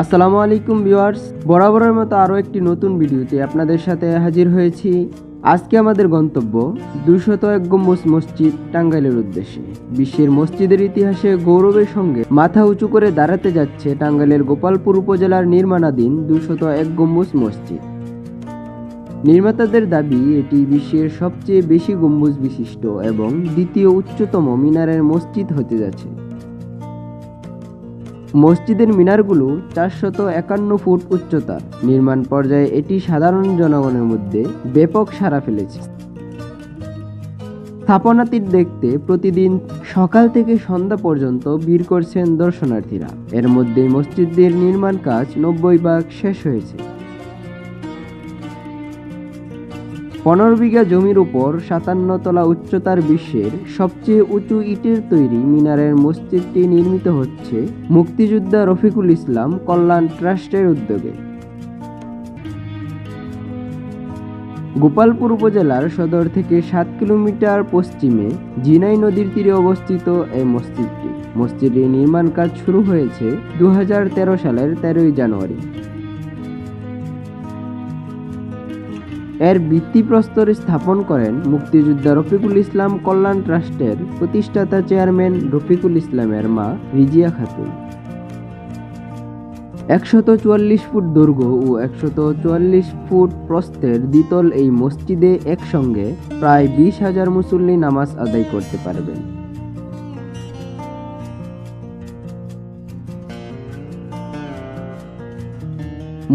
আসসালামু আলাইকুম ভিউয়ার্স, বরাবরের মতো আরও একটি নতুন ভিডিওতে আপনাদের সাথে হাজির হয়েছি। আজকে আমাদের গন্তব্য 201 গম্বুজ মসজিদ টাঙ্গাইলের উদ্দেশ্যে। বিশ্বের মসজিদের ইতিহাসে গৌরবের সঙ্গে মাথা উঁচু করে দাঁড়াতে যাচ্ছে টাঙ্গাইলের গোপালপুর উপজেলার নির্মাণাধীন 201 গম্বুজ মসজিদ। নির্মাতাদের দাবি এটি বিশ্বের সবচেয়ে বেশি গম্বুজ বিশিষ্ট এবং দ্বিতীয় উচ্চতম মিনারের মসজিদ হতে যাচ্ছে। মসজিদের মিনারগুলো 451 ফুট উচ্চতার। নির্মাণ পর্যায়ে এটি সাধারণ জনগণের মধ্যে ব্যাপক সাড়া ফেলেছে। স্থাপনাটি দেখতে প্রতিদিন সকাল থেকে সন্ধ্যা পর্যন্ত ভিড় করছেন দর্শনার্থীরা। এর মধ্যে মসজিদের নির্মাণ কাজ 90% শেষ হয়েছে। 15 বিঘা জমির উপর 57 তলা উচ্চতার বিশ্বের সবচেয়ে উঁচু ইটের তৈরি মিনারের মসজিদটি নির্মিত হচ্ছে মুক্তিযোদ্ধা রফিকুল ইসলাম কল্যাণ ট্রাস্টের উদ্যোগে। গোপালপুর উপজেলার সদর থেকে 7 কিলোমিটার পশ্চিমে জিনাই নদীর তীরে অবস্থিত এই মসজিদটি। মসজিদের নির্মাণ কাজ শুরু হয়েছে 2013 সালের 13 জানুয়ারি। এর ভিত্তিপ্রস্তর স্থাপন করেন মুক্তিযোদ্ধা রফিকুল ইসলাম কল্যাণ ট্রাস্টের প্রতিষ্ঠাতা চেয়ারম্যান রফিকুল ইসলামের মা রিজিয়া খাতুন। 144 ফুট দৈর্ঘ্য ও 144 ফুট প্রস্থের দ্বিতল এই মসজিদে একসঙ্গে প্রায় 20,000 মুসল্লি নামাজ আদায় করতে পারবেন।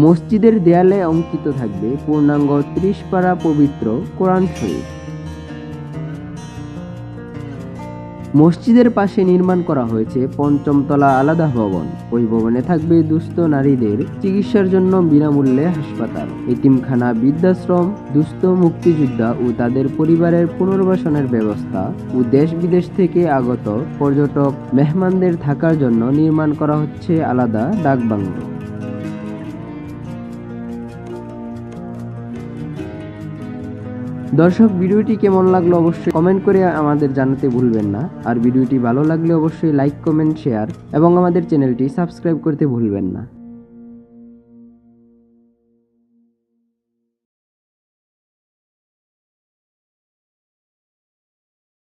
মসজিদের দেয়ালে অঙ্কিত থাকবে পূর্ণাঙ্গ 30 পারা পবিত্র কোরআন শরীফ। মসজিদের পাশে নির্মাণ করা হয়েছে 5ম তলা আলাদা ভবন। ওই ভবনে থাকবে দুস্থ নারীদের চিকিৎসার জন্য বিনামূল্যে হাসপাতাল, এতিমখানা, বৃদ্ধাশ্রম, দুস্থ মুক্তিযোদ্ধা ও তাদের পরিবারের পুনর্বাসনের ব্যবস্থা ও দেশ বিদেশ থেকে আগত পর্যটক মেহমানদের থাকার জন্য নির্মাণ করা হচ্ছে আলাদা ডাকবাংলো। দর্শক, ভিডিওটি কেমন লাগলো অবশ্যই কমেন্ট করে আমাদের জানাতে ভুলবেন না। আর ভিডিওটি ভালো লাগলে অবশ্যই লাইক, কমেন্ট, শেয়ার এবং আমাদের চ্যানেলটি সাবস্ক্রাইব করতে ভুলবেন না।